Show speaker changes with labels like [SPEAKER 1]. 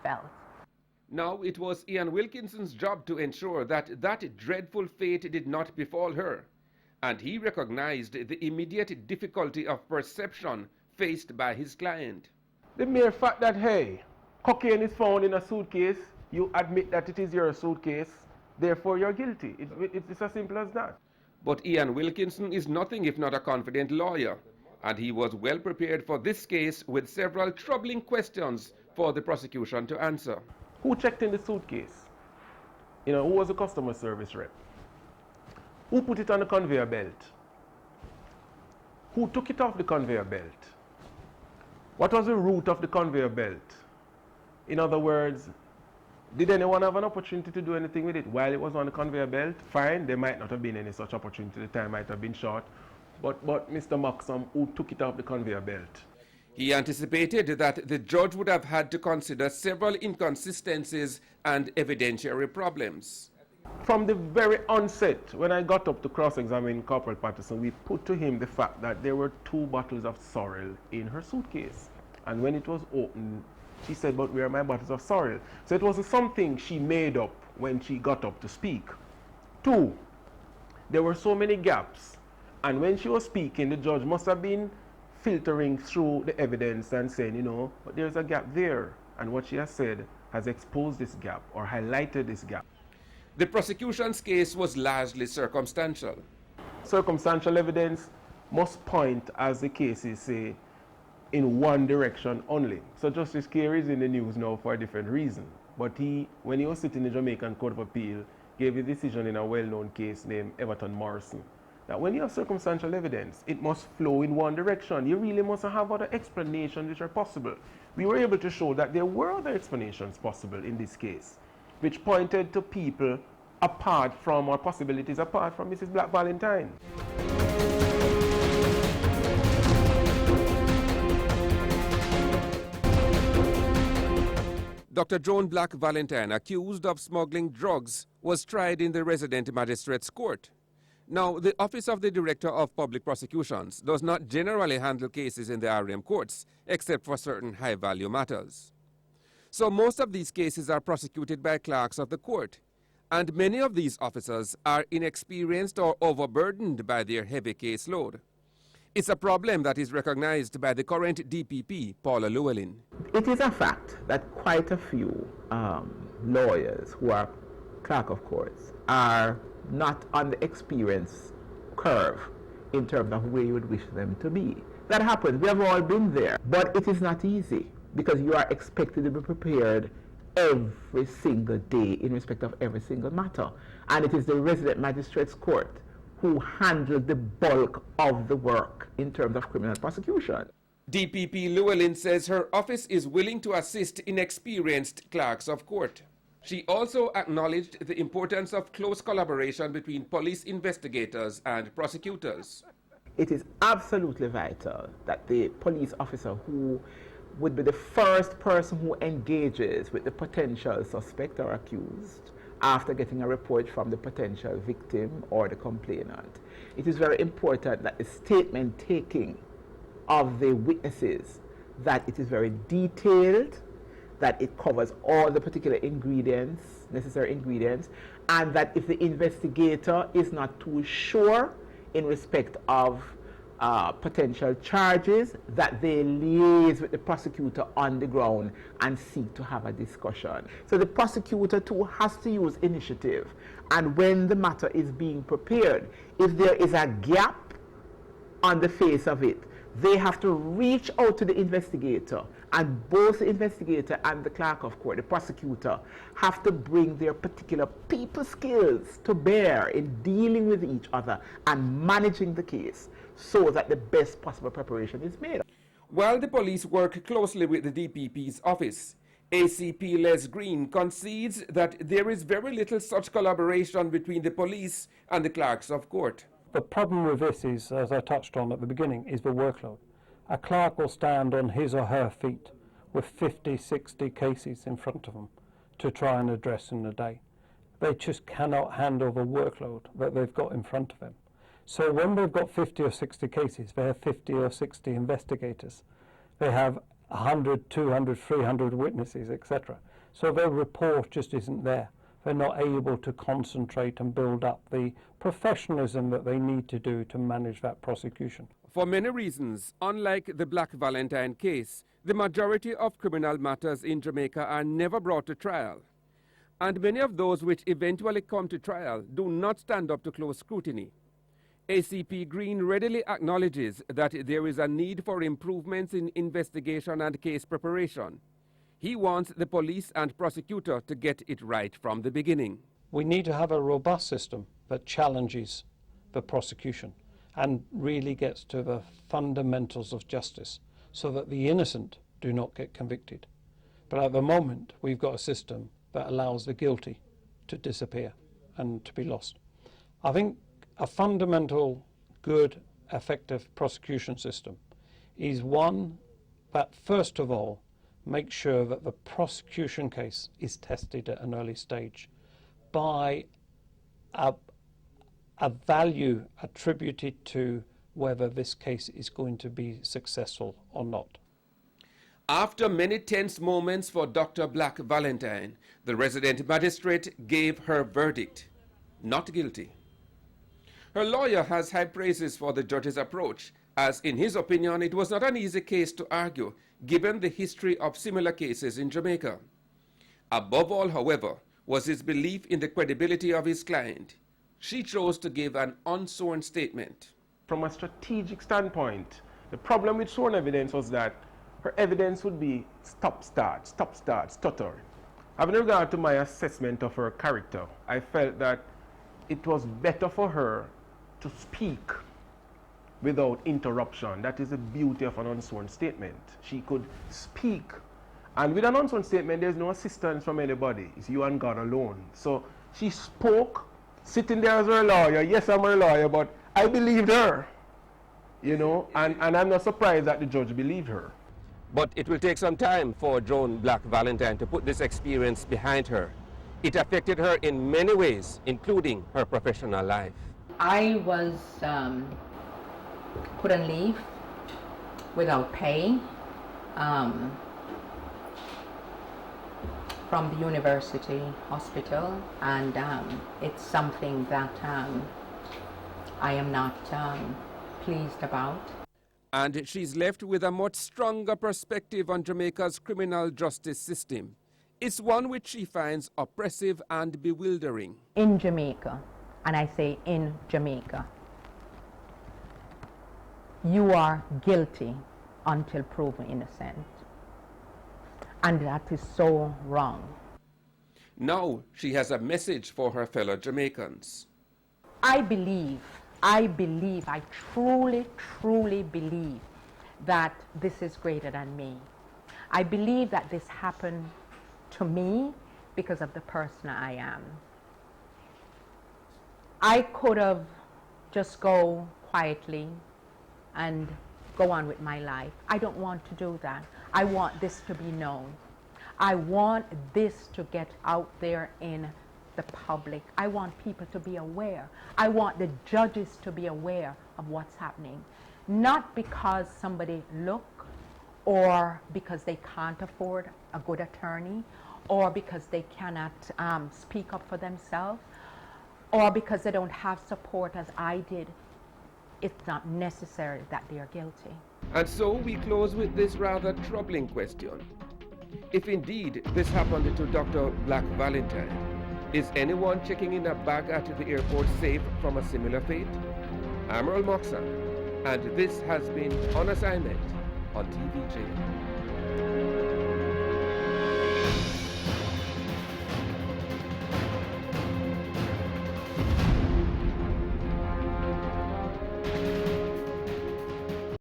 [SPEAKER 1] belt.
[SPEAKER 2] Now it was Ian Wilkinson's job to ensure that that dreadful fate did not befall her, and he recognized the immediate difficulty of perception faced by his client.
[SPEAKER 3] The mere fact that, hey, cocaine is found in a suitcase, you admit that it is your suitcase, therefore you're guilty. It's as simple as that.
[SPEAKER 2] But Ian Wilkinson is nothing if not a confident lawyer, and he was well prepared for this case with several troubling questions for the prosecution to answer.
[SPEAKER 3] Who checked in the suitcase? Who was the customer service rep? Who put it on the conveyor belt? Who took it off the conveyor belt? What was the route of the conveyor belt? In other words, did anyone have an opportunity to do anything with it while it was on the conveyor belt? Fine, there might not have been any such opportunity, the time might have been short. But Mr. Maxam, who took it off the conveyor belt?
[SPEAKER 2] He anticipated that the judge would have had to consider several inconsistencies and evidentiary problems.
[SPEAKER 3] From the very onset, when I got up to cross-examine Corporal Patterson, we put to him the fact that there were 2 bottles of sorrel in her suitcase. And when it was opened, she said, "But where are my bottles of sorrel?" So it wasn't something she made up when she got up to speak. 2, there were so many gaps. And when she was speaking, the judge must have been filtering through the evidence and saying, but there's a gap there. And what she has said has exposed this gap or highlighted this gap.
[SPEAKER 2] The prosecution's case was largely circumstantial.
[SPEAKER 3] Circumstantial evidence must point, as the cases say, in one direction only. So Justice Carey is in the news now for a different reason. But when he was sitting in the Jamaican Court of Appeal, gave a decision in a well-known case named Everton Morrison, that when you have circumstantial evidence, it must flow in one direction. You really must have other explanations which are possible. We were able to show that there were other explanations possible in this case, which pointed to people apart from, or possibilities apart from Mrs. Black Valentine.
[SPEAKER 2] Dr. Joan Black Valentine, accused of smuggling drugs, was tried in the resident magistrate's court. Now, the Office of the Director of Public Prosecutions does not generally handle cases in the RM courts, except for certain high-value matters. So most of these cases are prosecuted by clerks of the court, and many of these officers are inexperienced or overburdened by their heavy caseload. It's a problem that is recognized by the current DPP, Paula Llewellyn.
[SPEAKER 4] It is a fact that quite a few lawyers who are clerk of courts are not on the experience curve in terms of where you would wish them to be. That happens. We have all been there. But it is not easy because you are expected to be prepared every single day in respect of every single matter. And it is the resident magistrate's court who handle the bulk of the work in terms of criminal prosecution.
[SPEAKER 2] DPP Llewellyn says her office is willing to assist inexperienced clerks of court. She also acknowledged the importance of close collaboration between police investigators and prosecutors.
[SPEAKER 4] It is absolutely vital that the police officer who would be the first person who engages with the potential suspect or accused after getting a report from the potential victim or the complainant. It is very important that the statement taking of the witnesses, that it is very detailed, that it covers all the particular ingredients, necessary ingredients, and that if the investigator is not too sure in respect of potential charges, that they liaise with the prosecutor on the ground and seek to have a discussion. So the prosecutor too has to use initiative, and when the matter is being prepared, if there is a gap on the face of it, they have to reach out to the investigator, and both the investigator and the clerk of court, the prosecutor, have to bring their particular people skills to bear in dealing with each other and managing the case so that the best possible preparation is made.
[SPEAKER 2] While the police work closely with the DPP's office, ACP Les Green concedes that there is very little such collaboration between the police and the clerks of court.
[SPEAKER 5] The problem with this is, as I touched on at the beginning, is the workload. A clerk will stand on his or her feet with 50, 60 cases in front of them to try and address in a day. They just cannot handle the workload that they've got in front of them. So when they've got 50 or 60 cases, they have 50 or 60 investigators. They have 100, 200, 300 witnesses, etc. So their report just isn't there. They're not able to concentrate and build up the professionalism that they need to do to manage that prosecution.
[SPEAKER 2] For many reasons, unlike the Black Valentine case, the majority of criminal matters in Jamaica are never brought to trial. And many of those which eventually come to trial do not stand up to close scrutiny. ACP Green readily acknowledges that there is a need for improvements in investigation and case preparation. He wants the police and prosecutor to get it right from the beginning.
[SPEAKER 5] We need to have a robust system that challenges the prosecution and really gets to the fundamentals of justice so that the innocent do not get convicted. But at the moment, we've got a system that allows the guilty to disappear and to be lost. I think a fundamental, good, effective prosecution system is one that, first of all, makes sure that the prosecution case is tested at an early stage by a value attributed to whether this case is going to be successful or not.
[SPEAKER 2] After many tense moments for Dr. Black Valentine, the resident magistrate gave her verdict, not guilty. Her lawyer has high praises for the judge's approach, as in his opinion it was not an easy case to argue, given the history of similar cases in Jamaica. Above all, however, was his belief in the credibility of his client. She chose to give an unsworn statement.
[SPEAKER 3] From a strategic standpoint, the problem with sworn evidence was that her evidence would be stop-start, stutter. Having regard to my assessment of her character, I felt that it was better for her to speak without interruption. That is the beauty of an unsworn statement. She could speak. And with an unsworn statement, there's no assistance from anybody. It's you and God alone. So she spoke, sitting there as her lawyer. Yes, I'm her lawyer, but I believed her. You know, and I'm not surprised that the judge believed her.
[SPEAKER 2] But it will take some time for Joan Black Valentine to put this experience behind her. It affected her in many ways, including her professional life.
[SPEAKER 1] I was put on leave without pay from the university hospital, and it's something that I am not pleased about.
[SPEAKER 2] And she's left with a much stronger perspective on Jamaica's criminal justice system. It's one which she finds oppressive and bewildering.
[SPEAKER 1] In Jamaica, and I say in Jamaica, you are guilty until proven innocent. And that is so wrong.
[SPEAKER 2] Now she has a message for her fellow Jamaicans.
[SPEAKER 1] I truly believe that this is greater than me. I believe that this happened to me because of the person I am. I could have just go quietly and go on with my life. I don't want to do that. I want this to be known. I want this to get out there in the public. I want people to be aware. I want the judges to be aware of what's happening. Not because somebody look, or because they can't afford a good attorney, or because they cannot speak up for themselves, or because they don't have support as I did. It's not necessary that they are guilty.
[SPEAKER 2] And so we close with this rather troubling question. If indeed this happened to Dr. Black Valentine, is anyone checking in a bag at the airport safe from a similar fate? I'm Earl Moxon, and this has been On Assignment on TVJ.